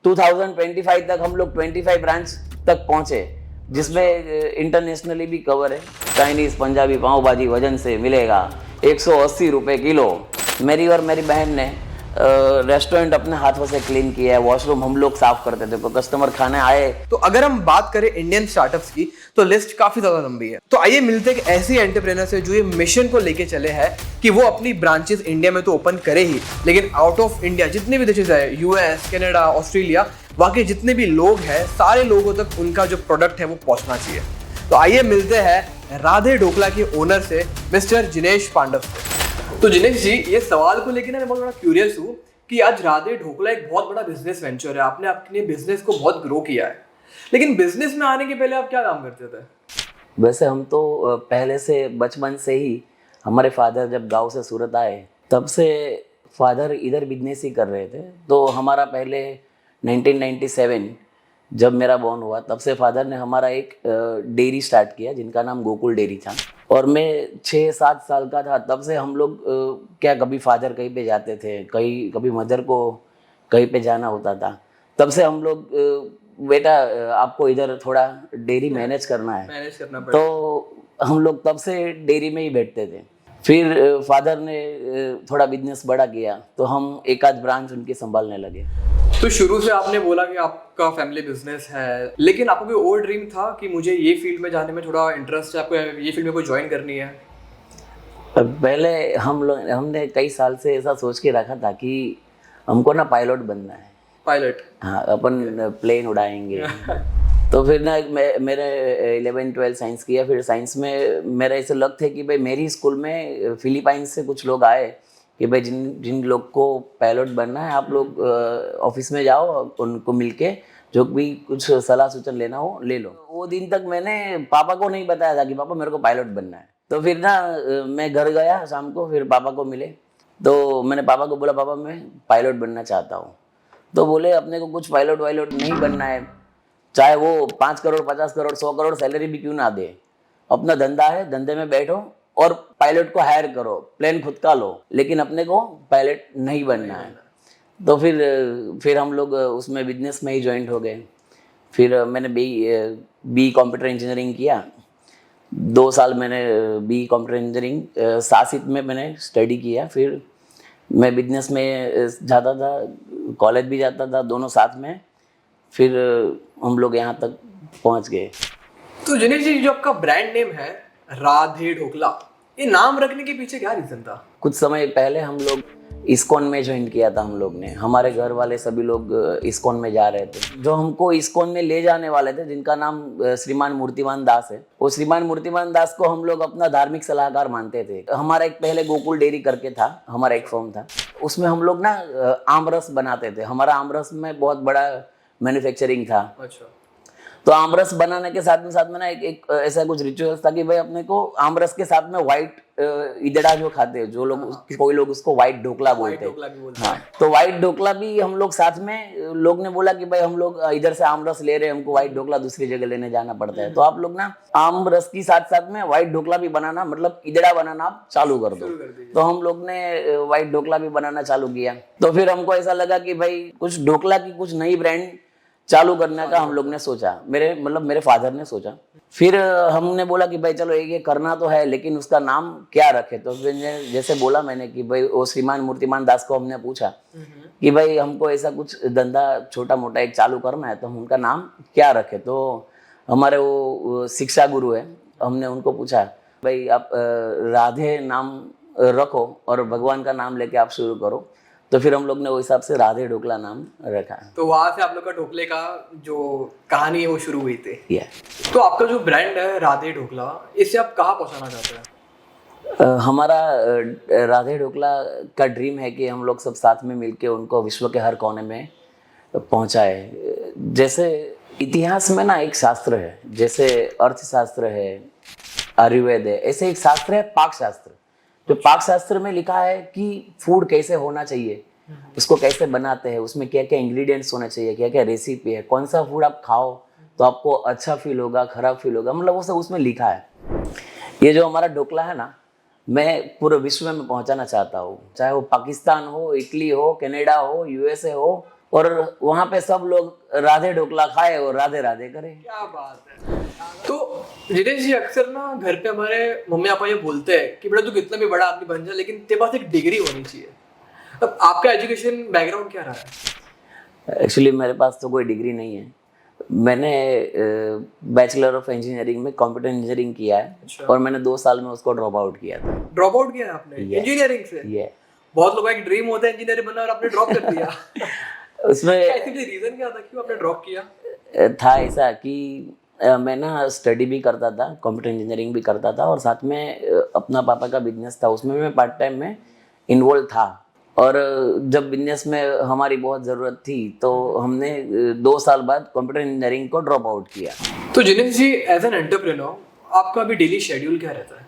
2025 तक हम लोग 25 ब्रांच तक पहुंचे, जिसमें इंटरनेशनली भी कवर है। चाइनीज पंजाबी पाव भाजी वजन से मिलेगा 180 रुपए किलो। मेरी और मेरी बहन ने रेस्टोरेंट अपने हाथों से क्लीन किया है, वॉशरूम हम लोग साफ करते थे, कोई कस्टमर खाने आए। तो अगर हम बात करें इंडियन स्टार्टअप्स की तो लिस्ट काफी ज्यादा लंबी है। तो आइए मिलते हैं एक ऐसी एंटरप्रेन्योर से जो ये मिशन को लेके चले हैं कि वो अपनी ब्रांचेस इंडिया में तो ओपन करे ही, लेकिन आउट ऑफ इंडिया जितने भी देशेस है, यूएस, कनाडा, ऑस्ट्रेलिया, वहाँ के जितने भी लोग हैं सारे लोगों तक उनका जो प्रोडक्ट है वो पहुंचना चाहिए। तो आइए मिलते हैं राधे ढोकला के ओनर से, मिस्टर जिनेश पांडव से। तो जिनेश जी, ये सवाल को लेकर मैं बहुत बड़ा क्यूरियस हूँ कि आज राधे ढोकला एक बहुत बड़ा बिजनेस वेंचर है, आपने अपने बिजनेस को बहुत ग्रो किया है, लेकिन बिजनेस में आने के पहले आप क्या काम करते थे? वैसे हम तो पहले से बचपन से ही, हमारे फादर जब गांव से सूरत आए तब से फादर इधर बिजनेस ही कर रहे थे। तो हमारा पहले 1997 जब मेरा बॉर्न हुआ तब से फादर ने हमारा एक डेयरी स्टार्ट किया जिनका नाम गोकुल डेयरी था। और मैं 6-7 साल का था तब से हम लोग क्या, कभी फादर कहीं पे जाते थे, कभी मदर को कहीं पे जाना होता था, तब से हम लोग बेटा आपको इधर थोड़ा डेयरी मैनेज करना है, तो हम लोग तब से डेयरी में ही बैठते थे। फिर फादर ने थोड़ा बिजनेस बड़ा किया तो हम एक आध ब्रांच उनकी संभालने लगे। तो शुरू से आपने बोला कि आपका फैमिली बिजनेस है, लेकिन आपको कोई और ड्रीम था कि मुझे ये फील्ड में जाने में थोड़ा इंटरेस्ट है, आपको ये फील्ड में कोई ज्वाइन करनी है? पहले हमने कई साल से ऐसा सोच के रखा था कि हमको ना पायलट बनना है। पायलट? हाँ, अपन प्लेन उड़ाएंगे। तो फिर ना मेरे 11-12 साइंस किया। फिर साइंस में मेरा ऐसे लग थे कि भाई मेरी स्कूल में फिलीपाइंस से कुछ लोग आए कि भाई जिन लोग को पायलट बनना है आप लोग ऑफिस में जाओ, उनको मिलके जो भी कुछ सलाह सूचन लेना हो ले लो। वो दिन तक मैंने पापा को नहीं बताया था कि पापा मेरे को पायलट बनना है। तो फिर ना मैं घर गया शाम को, फिर पापा को मिले तो मैंने पापा को बोला पापा मैं पायलट बनना चाहता हूँ। तो बोले अपने को कुछ पायलट वायलट नहीं बनना है, चाहे वो 5 करोड़ 50 करोड़ 100 करोड़ सैलरी भी क्यों ना दे, अपना धंधा है, धंधे में बैठो और पायलट को हायर करो, प्लेन खुद का लो, लेकिन अपने को पायलट नहीं बनना है। तो फिर हम लोग उसमें बिजनेस में ही ज्वाइंट हो गए। फिर मैंने बी कंप्यूटर इंजीनियरिंग किया। 2 साल मैंने बी कंप्यूटर इंजीनियरिंग सासित में मैंने स्टडी किया। फिर मैं बिजनेस में जाता था, कॉलेज भी जाता था, दोनों साथ में। फिर हम लोग यहाँ तक पहुँच गए। तो जिनेश जी, जो आपका ब्रांड नेम है राधे ढोकला, ये नाम रखने के पीछे क्या रीजन था? कुछ समय पहले हम लोग इस्कॉन में ज्वाइन किया था हम लोग ने। हमारे घर वाले सभी लोग इस्कॉन में जा रहे थे। जो हमको इस्कॉन में ले जाने वाले थे, जिनका नाम श्रीमान मूर्तिमान दास है, वो श्रीमान मूर्तिमान दास को हम लोग अपना धार्मिक सलाहकार मानते थे। हमारा एक पहले गोकुल डेयरी करके था, हमारा एक फॉर्म था, उसमें हम लोग ना आमरस बनाते थे। हमारा आमरस में बहुत बड़ा मैन्युफैक्चरिंग था। अच्छा। तो आमरस बनाने के साथ में ना एक ऐसा कुछ रिचुअल्स था कि भाई अपने को आमरस के साथ में व्हाइट इदड़ा जो खाते हैं जो लोग, कोई लोग उसको व्हाइट ढोकला बोलते हैं। हाँ, तो व्हाइट ढोकला भी हम लोग साथ में, लोग ने बोला कि भाई हम लोग इधर से आमरस ले रहे हैं, हमको व्हाइट ढोकला दूसरी जगह लेने जाना पड़ता है, तो आप लोग ना आमरस की साथ में व्हाइट ढोकला भी बनाना, मतलब इदड़ा बनाना आप चालू कर दो। तो हम लोग ने व्हाइट ढोकला भी बनाना चालू किया। तो फिर हमको ऐसा लगा कि भाई कुछ ढोकला की कुछ नई ब्रांड चालू करने का हम लोग ने सोचा, मेरे फादर ने सोचा। फिर हमने बोला कि भाई चलो ये करना तो है, लेकिन उसका नाम क्या रखे। तो फिर जैसे बोला मैंने कि भाई वो श्रीमान मूर्तिमान दास को हमने पूछा कि भाई हमको ऐसा कुछ धंधा छोटा मोटा एक चालू करना है, तो हम उनका नाम क्या रखे। तो हमारे वो शिक्षा गुरु है, हमने उनको पूछा भाई आप राधे नाम रखो और भगवान का नाम लेके आप शुरू करो। तो फिर हम लोग ने उस हिसाब से राधे ढोकला नाम रखा। तो वहां से आप लोग का ढोकले का जो कहानी है वो शुरू हुई थी। yeah. तो आपका जो ब्रांड है राधे ढोकला, इसे आप कहाँ पहुंचाना चाहते हैं? हमारा राधे ढोकला का ड्रीम है कि हम लोग सब साथ में मिलके उनको विश्व के हर कोने में पहुंचाए। जैसे इतिहास में ना एक शास्त्र है, जैसे अर्थशास्त्र है, आयुर्वेद है, ऐसे एक शास्त्र है पाक शास्त्र। जो पाक शास्त्र में लिखा है कि फूड कैसे होना चाहिए, उसको कैसे बनाते हैं, उसमें क्या क्या इंग्रेडिएंट्स होने चाहिए, क्या क्या रेसिपी है, कौन सा फूड आप खाओ तो आपको अच्छा फील होगा, खराब फील होगा, मतलब वो सब उसमें लिखा है। ये जो हमारा ढोकला है ना, मैं पूरे विश्व में पहुंचाना चाहता हूँ, चाहे वो पाकिस्तान हो, इटली हो, कनाडा हो, यूएसए हो, और वहाँ पे सब लोग राधे ढोकला खाए और राधे राधे करे। क्या बात है। तो जितेश जी, अक्सर ना घर पे हमारे मम्मी पापा ये बोलते हैं कि बेटा तू कितना भी बड़ा आदमी बन जा, लेकिन तेरे पास एक डिग्री होनी चाहिए। अब आपका एजुकेशन बैकग्राउंड क्या रहा है? एक्चुअली मेरे पास तो कोई डिग्री नहीं है। मैंने बैचलर ऑफ इंजीनियरिंग में कंप्यूटर इंजीनियरिंग किया है। अच्छा। और मैंने 2 साल में उसको ड्रॉप आउट किया था। ड्रॉप आउट किया है आपने Yeah. इंजीनियरिंग से? ये बहुत लोगों का एक ड्रीम होता है इंजीनियर बनना और आपने ड्रॉप कर दिया। उसमें रीजन क्या था, क्यों आपने ड्रॉप किया? था ऐसा कि मैं ना स्टडी भी करता था, कंप्यूटर इंजीनियरिंग भी करता था, और साथ में अपना पापा का बिजनेस था, उसमें मैं पार्ट टाइम में इन्वॉल्व था। और जब बिजनेस में हमारी बहुत ज़रूरत थी तो हमने 2 साल बाद कंप्यूटर इंजीनियरिंग को ड्रॉप आउट किया। तो जिनेश जी, एज एन एंटरप्रेन्योर आपका अभी डेली शेड्यूल क्या रहता है?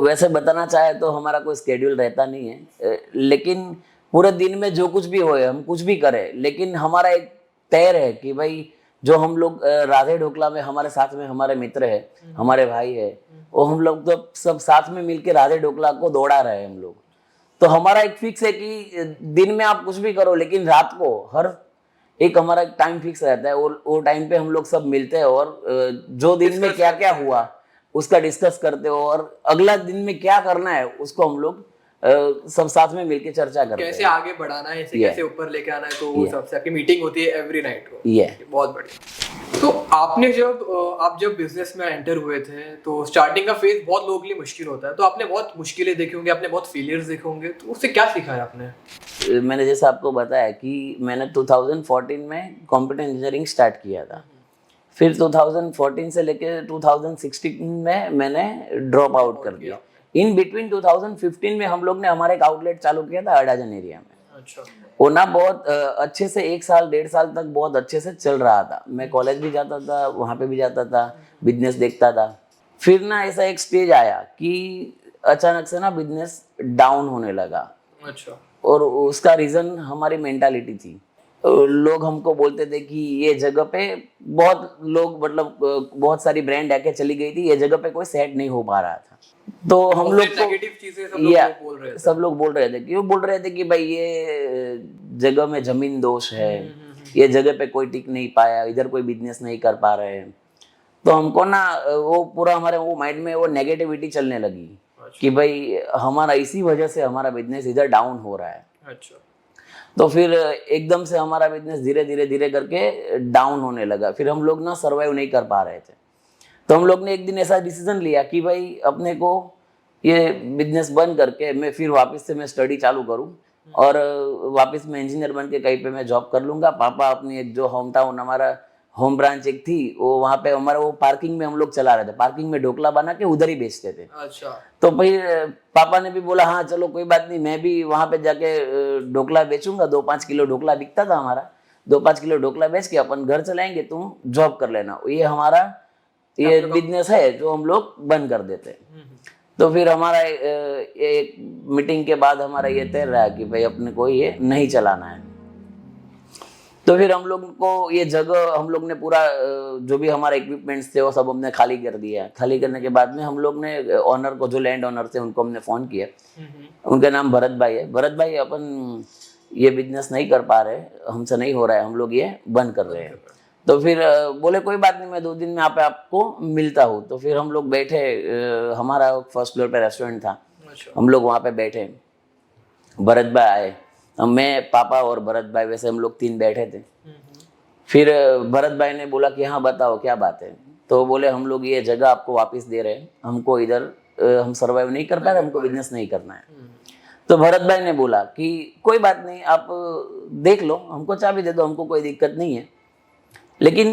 वैसे बताना चाहे तो हमारा कोई स्केड्यूल रहता नहीं है, लेकिन पूरे दिन में जो कुछ भी होए हम कुछ भी करें, लेकिन हमारा एक तय है कि भाई जो हम लोग राधे ढोकला में हमारे साथ में हमारे मित्र है, हमारे भाई है, वो हम लोग तो सब साथ में मिलके राधे ढोकला को दौड़ा रहे हैं हम लोग। तो हमारा एक फिक्स है कि दिन में आप कुछ भी करो, लेकिन रात को हर एक हमारा टाइम फिक्स रहता है, और वो टाइम पे हम लोग सब मिलते हैं और जो दिन में क्या क्या हुआ उसका डिस्कस करते हो, और अगला दिन में क्या करना है उसको हम लोग सब साथ में मिलके चर्चा करते हैं। कैसे आगे बढ़ाना है, इसे कैसे ऊपर लेके आना है, तो वो सबसे आपकी मीटिंग होती है एवरी नाइट को। बहुत बढ़िया। तो आपने आप जब बिजनेस में एंटर हुए थे तो स्टार्टिंग का फेज बहुत लोगों के लिए मुश्किल होता है, तो आपने बहुत मुश्किलें देखी होंगी, आपने बहुत फेलियर्स देखे होंगे, तो उससे क्या सीखा है आपने? मैंने जैसे आपको बताया कि मैंने 2014 में कंप्यूटर इंजीनियरिंग स्टार्ट किया था। फिर 2014 से लेकर 2016 में मैंने ड्रॉप आउट कर दिया। इन बिटवीन 2015 में हम लोग ने हमारा एक आउटलेट चालू किया था अडाजन एरिया में। अच्छा। वो ना बहुत अच्छे से 1 साल 1.5 साल तक बहुत अच्छे से चल रहा था। मैं कॉलेज भी जाता था, वहाँ पे भी जाता था, बिजनेस देखता था। फिर ना ऐसा एक स्टेज आया कि अचानक से ना बिजनेस डाउन होने लगा। अच्छा। और उसका रीज़न हमारी मेंटालिटी थी। लोग हमको बोलते थे कि ये जगह पे बहुत लोग, मतलब बहुत सारी ब्रांड आके चली गई थी, ये जगह पे कोई सेट नहीं हो पा रहा था। तो हम लोग को नेगेटिव चीजें सब लोग बोल रहे थे। क्यों बोल रहे थे कि भाई ये जगह में जमीन दोष है, ये जगह पे कोई टिक नहीं पाया, इधर कोई बिजनेस नहीं कर पा रहे हैं। तो हमको ना वो पूरा हमारे वो माइंड में वो नेगेटिविटी चलने लगी कि भाई हमारा इसी वजह से हमारा बिजनेस इधर डाउन हो रहा है। अच्छा। तो फिर एकदम से हमारा बिजनेस धीरे धीरे धीरे करके डाउन होने लगा। फिर हम लोग ना सर्वाइव नहीं कर पा रहे थे। तो हम लोग ने एक दिन ऐसा डिसीजन लिया कि भाई अपने को ये बिजनेस बंद करके मैं फिर वापस से मैं स्टडी चालू करूं, और वापस मैं इंजीनियर बन के कहीं पे मैं जॉब कर लूंगा। पापा अपनी एक जो होम टाउन हमारा होम ब्रांच एक थी, वो वहाँ पे हमारा वो पार्किंग में हम लोग चला रहे थे, पार्किंग में ढोकला बना के उधर ही बेचते थे। अच्छा। तो फिर पापा ने भी बोला हाँ चलो कोई बात नहीं, मैं भी वहाँ पे जाके ढोकला बेचूंगा। 2-5 किलो ढोकला बिकता था हमारा, 2-5 किलो ढोकला बेच के अपन घर चलाएंगे, तुम जॉब कर लेना। ये हमारा ये बिजनेस है जो हम लोग बंद कर देते हैं। तो फिर हमारा एक मीटिंग के बाद हमारा ये तय रहा कि भाई अपने को ये नहीं चलाना है। तो फिर हम लोग को ये जगह हम लोग ने पूरा जो भी हमारे इक्विपमेंट्स थे वो सब हमने खाली कर दिया। खाली करने के बाद में हम लोग ने ऑनर को, जो लैंड ऑनर थे, उनको हमने फ़ोन किया। उनका नाम भरत भाई है। भरत भाई, अपन ये बिजनेस नहीं कर पा रहे, हमसे नहीं हो रहा है, हम लोग ये बंद कर रहे हैं। तो फिर बोले कोई बात नहीं, मैं 2 दिन में यहाँ पे आपको मिलता हूँ। तो फिर हम लोग बैठे, हमारा फर्स्ट फ्लोर पे रेस्टोरेंट था। हम लोग वहाँ पे बैठे, भरत भाई आए, मैं, पापा और भरत भाई, वैसे हम लोग 3 बैठे थे। फिर भरत भाई ने बोला कि हाँ बताओ क्या बात है। तो बोले हम लोग ये जगह आपको वापस दे रहे हैं, हमको इधर हम सर्वाइव नहीं कर पा रहे, हमको बिजनेस नहीं करना है। तो भरत भाई ने बोला कि कोई बात नहीं, आप देख लो, हमको चाबी दे दो, हमको कोई दिक्कत नहीं है, लेकिन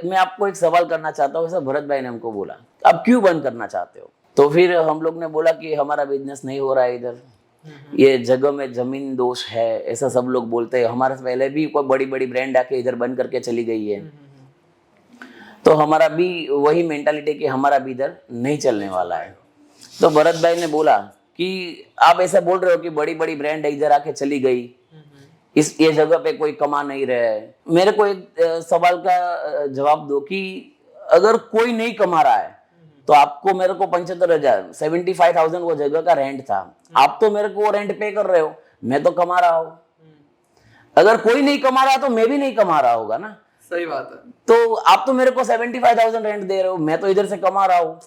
मैं आपको एक सवाल करना चाहता हूँ। ऐसा भरत भाई ने हमको बोला, आप क्यों बंद करना चाहते हो? तो फिर हम लोग ने बोला कि हमारा बिजनेस नहीं हो रहा है इधर, ये जगह में जमीन दोष है, ऐसा सब लोग बोलते हैं। हमारे से पहले भी कोई बड़ी बड़ी ब्रांड आके इधर बंद करके चली गई है। तो हमारा भी वही मेंटालिटी कि हमारा भी इधर नहीं चलने वाला है। तो भरत भाई ने बोला कि आप ऐसा बोल रहे हो कि बड़ी बड़ी ब्रांड इधर आके चली गई, ये जगह पे कोई कमा नहीं रहा है। मेरे को एक सवाल का जवाब दो कि अगर कोई नहीं कमा रहा है तो आपको मेरे को 75,000 75,000 वो जगह का रेंट था, आप तो मेरे को वो रेंट पे कर रहे हो, मैं तो कमा रहा हूँ। अगर कोई नहीं कमा रहा तो मैं भी नहीं कमा रहा होगा ना। सही बात है। तो आप तो मेरे को 75,000 रेंट दे रहे हो, मैं तो इधर से कमा रहा हूँ,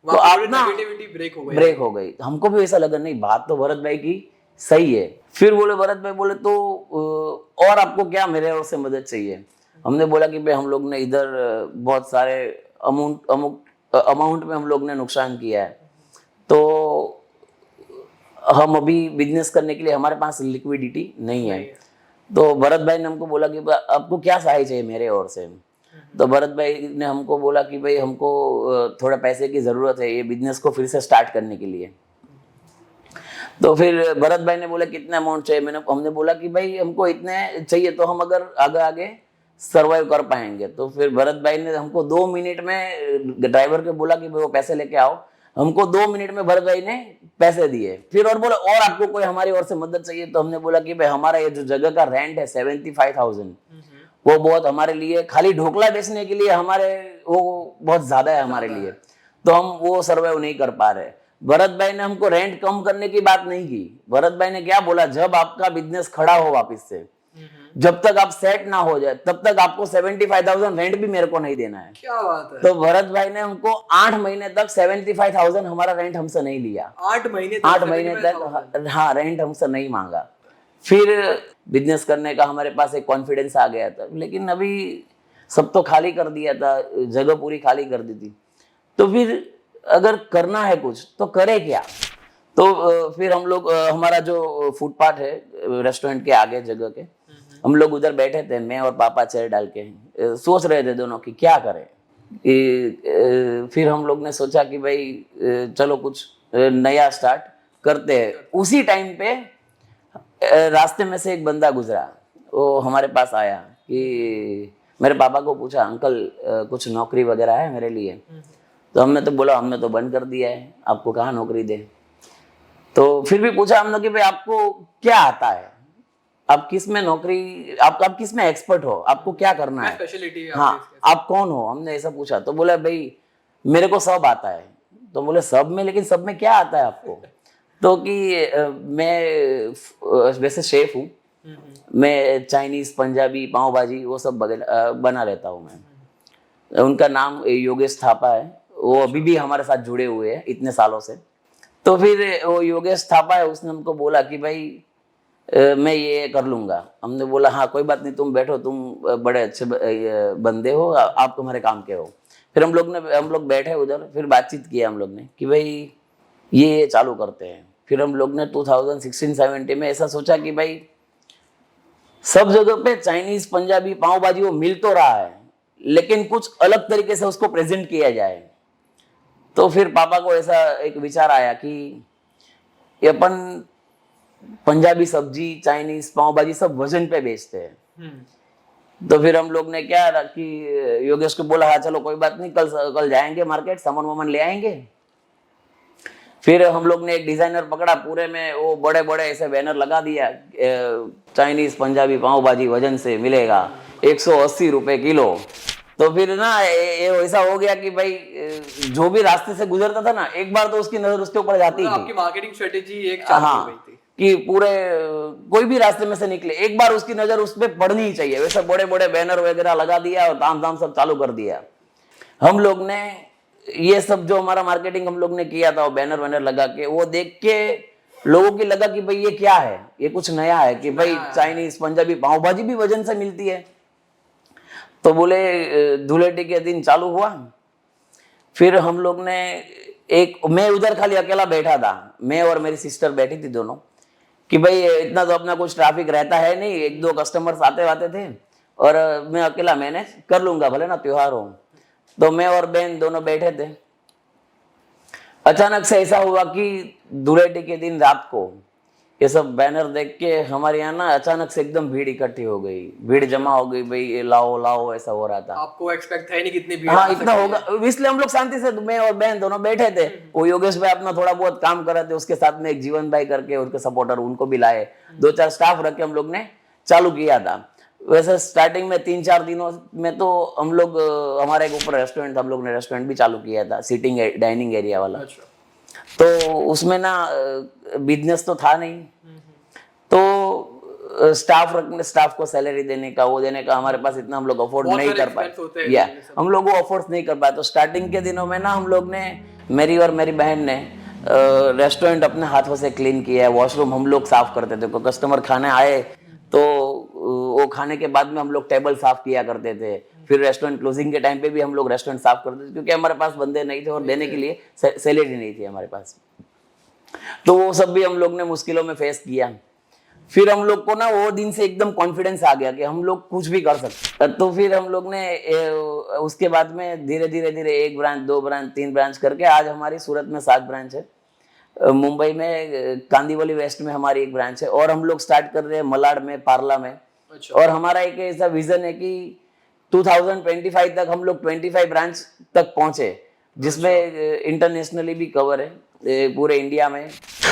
तो आप ना नेगेटिविटी ब्रेक हो गई। हमको भी ऐसा लगा नहीं, बात तो भरत भाई की सही है। फिर बोले भरत भाई बोले तो और आपको क्या मेरे ओर से मदद चाहिए। हमने बोला कि भाई हम लोग ने इधर बहुत सारे अमाउंट में हम लोग ने नुकसान किया है, तो हम अभी बिजनेस करने के लिए हमारे पास लिक्विडिटी नहीं है। तो भरत भाई ने हमको बोला कि आपको क्या सहायता चाहिए मेरे ओर से। तो भरत भाई ने हमको बोला कि भाई हमको थोड़ा पैसे की ज़रूरत है ये बिजनेस को फिर से स्टार्ट करने के लिए। तो फिर भरत भाई ने बोला कितना अमाउंट चाहिए। हमने बोला कि भाई हमको इतने चाहिए, तो हम अगर आगे आगे सर्वाइव कर पाएंगे। तो फिर भरत भाई ने हमको 2 मिनट में ड्राइवर को बोला कि भाई वो पैसे लेके आओ। हमको 2 मिनट में भरत भाई ने पैसे दिए। फिर और बोला और आपको कोई हमारी ओर से मदद चाहिए। तो हमने बोला कि भाई हमारा ये जो जगह का रेंट है 75,000, वो बहुत हमारे लिए, खाली ढोकला बेचने के लिए हमारे वो बहुत ज्यादा है हमारे लिए, तो हम वो सर्वाइव नहीं कर पा रहे। भरत भाई ने हमको रेंट कम करने की बात नहीं की। भरत भाई ने क्या बोला, जब आपका बिजनेस खड़ा हो वापस से, जब तक आप सेट ना हो जाए तब तक आपको 75,000 रेंट भी मेरे को नहीं देना है। क्या बात है। तो भरत भाई ने हमको 8 महीने तक 75,000 हमारा रेंट हमसे नहीं लिया। 8 महीने तक हाँ रेंट हमसे नहीं मांगा। फिर बिजनेस करने का हमारे पास एक कॉन्फिडेंस आ गया था। लेकिन अभी सब तो खाली कर दिया था, जगह पूरी खाली कर दी थी। तो फिर अगर करना है कुछ तो करे क्या। तो फिर हम लोग हमारा जो फुटपाथ है रेस्टोरेंट के आगे जगह के, हम लोग उधर बैठे थे, मैं और पापा चेयर डाल के सोच रहे थे दोनों कि क्या करें। फिर हम लोग ने सोचा कि भाई चलो कुछ नया स्टार्ट करते हैं। उसी टाइम पे रास्ते में से एक बंदा गुजरा, वो हमारे पास आया कि मेरे पापा को पूछा अंकल कुछ नौकरी वगैरह है मेरे लिए। तो हमने तो बोला हमने तो बंद कर दिया है, आपको कहाँ नौकरी दे। तो फिर भी पूछा हमने कि भाई आपको क्या आता है, आप किस में नौकरी, आप किस में एक्सपर्ट हो, आपको क्या करना है, स्पेशलिटी है हाँ आप कौन हो, हमने ऐसा पूछा। तो बोला भाई मेरे को सब आता है। तो बोले सब में, लेकिन सब में क्या आता है आपको। तो कि मैं वैसे शेफ हूँ, मैं चाइनीज पंजाबी पाव भाजी वो सब बना लेता हूँ मैं। उनका नाम योगेश थापा है, वो अभी भी हमारे साथ जुड़े हुए हैं इतने सालों से। तो फिर वो योगेश थापा है, उसने हमको बोला कि भाई मैं ये कर लूंगा। हमने बोला हाँ कोई बात नहीं, तुम बैठो, तुम बड़े अच्छे बंदे हो, आप तुम्हारे काम के हो। फिर हम लोग बैठे उधर, फिर बातचीत किया हम लोग ने कि भाई ये चालू करते हैं। फिर हम लोग ने 2016-17 में ऐसा सोचा कि भाई सब जगह पे चाइनीज पंजाबी पाव भाजी वो मिल तो रहा है, लेकिन कुछ अलग तरीके से उसको प्रेजेंट किया जाए। तो फिर पापा को ऐसा एक विचार आया कि ये अपन पंजाबी सब्जी चाइनीज पाव भाजी सब वजन पे बेचते हैं। तो फिर हम लोग ने क्या कि योगेश को बोला हाँ चलो कोई बात नहीं, कल जाएंगे मार्केट, सामान वामान ले आएंगे। फिर हम लोग ने एक डिजाइनर पकड़ा, पूरे में वो बड़े बड़े ऐसे बैनर लगा दिया, चाइनीज पंजाबी पाव भाजी वजन से मिलेगा 180 रुपए किलो। तो फिर ना ये ऐसा हो गया कि भाई जो भी रास्ते से गुजरता था ना, एक बार तो उसकी नजर उसके ऊपर जाती थी। आपकी मार्केटिंग स्ट्रेटेजी एक चालू हो गई थी कि पूरे कोई भी रास्ते में से निकले एक बार उसकी नजर उस पर पड़नी ही चाहिए। वैसे बड़े बड़े बैनर वगैरह लगा दिया और ताम सब चालू कर दिया। हम लोग ने ये सब जो हमारा मार्केटिंग हम लोग ने किया था, वो बैनर वैनर लगा के, वो देख के लोगों की लगा कि भाई ये क्या है, ये कुछ नया है कि भाई चाइनीज पंजाबी पाव भाजी भी वजन से मिलती है। तो बोले धुलेटी के दिन चालू हुआ। फिर हम लोग ने मैं उधर खाली अकेला बैठा था, मैं और मेरी सिस्टर बैठी थी दोनों, कि भाई इतना तो अपना कुछ ट्रैफिक रहता है नहीं, 1-2 कस्टमर्स आते थे और मैं अकेला मैनेज कर लूंगा, भले ना त्योहार हो। तो मैं और बहन दोनों बैठे थे। अचानक से ऐसा हुआ कि धुलेटी के दिन रात को ये सब बैनर देख के हमारे यहाँ ना अचानक से एकदम भीड़ इकट्ठी हो गई, भीड़ जमा हो गई, भाई ये लाओ लाओ ऐसा हो रहा था। आपको एक्सपेक्ट है नहीं कितनी भीड़, हाँ इतना होगा, इसलिए हम लोग शांति से, मैं और बहन दोनों बैठे थे। वो योगेश भाई अपना थोड़ा बहुत काम कर रहे थे, उसके साथ में एक जीवन भाई करके उनके सपोर्टर, उनको भी लाए, 2-4 स्टाफ रख के हम लोग ने चालू किया था। वैसे स्टार्टिंग में 3-4 दिनों में तो हम लोग, हमारे एक ऊपर रेस्टोरेंट था, हम लोग ने रेस्टोरेंट भी चालू किया था, सीटिंग डाइनिंग एरिया वाला। तो उसमें ना बिजनेस तो था नहीं। तो स्टाफ को सैलरी देने का, वो देने का, हमारे पास इतना हम लोग अफोर्ड बहुत नहीं सारे कर पाए। expense होते हैं या ये सब। हम लोग वो अफोर्ड नहीं कर पाए। तो स्टार्टिंग के दिनों में ना हम लोग ने, मेरी और मेरी बहन ने रेस्टोरेंट अपने हाथों से क्लीन किया है। वॉशरूम हम लोग साफ करते थे। कोई कस्टमर खाने आए तो वो खाने के बाद में हम लोग टेबल साफ किया करते थे। फिर रेस्टोरेंट क्लोजिंग के टाइम पे भी हम लोग रेस्टोरेंट साफ करते थे, क्योंकि हमारे पास बंदे नहीं थे और देने के लिए सैलरी नहीं थी हमारे पास। तो वो सब भी हम लोग ने मुश्किलों में फेस किया। फिर हम लोग को ना वो दिन से एकदम कॉन्फिडेंस आ गया कि हम लोग कुछ भी कर सकते। तो फिर हम लोग ने उसके बाद में धीरे धीरे 1 ब्रांच, 2 ब्रांच, 3 ब्रांच करके आज हमारी सूरत में 7 ब्रांच है। मुंबई में कांदीवली वेस्ट में हमारी 1 ब्रांच है, और हम लोग स्टार्ट कर रहे हैं मलाड में, पार्ला में। और हमारा एक ऐसा विजन है कि 2025 तक हम लोग 25 ब्रांच तक पहुंचे, जिसमें इंटरनेशनली भी कवर है पूरे इंडिया में।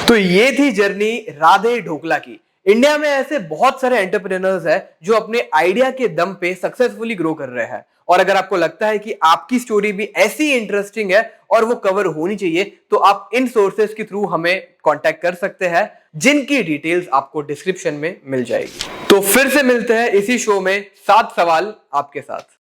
तो ये थी जर्नी राधे ढोकला की। इंडिया में ऐसे बहुत सारे एंटरप्रेन्योर्स हैं जो अपने आइडिया के दम पे सक्सेसफुली ग्रो कर रहे हैं। और अगर आपको लगता है कि आपकी स्टोरी भी ऐसी इंटरेस्टिंग है और वो कवर होनी चाहिए, तो आप इन सोर्सेस के थ्रू हमें कांटेक्ट कर सकते हैं, जिनकी डिटेल्स आपको डिस्क्रिप्शन में मिल जाएगी। तो फिर से मिलते हैं इसी शो में 7 सवाल आपके साथ।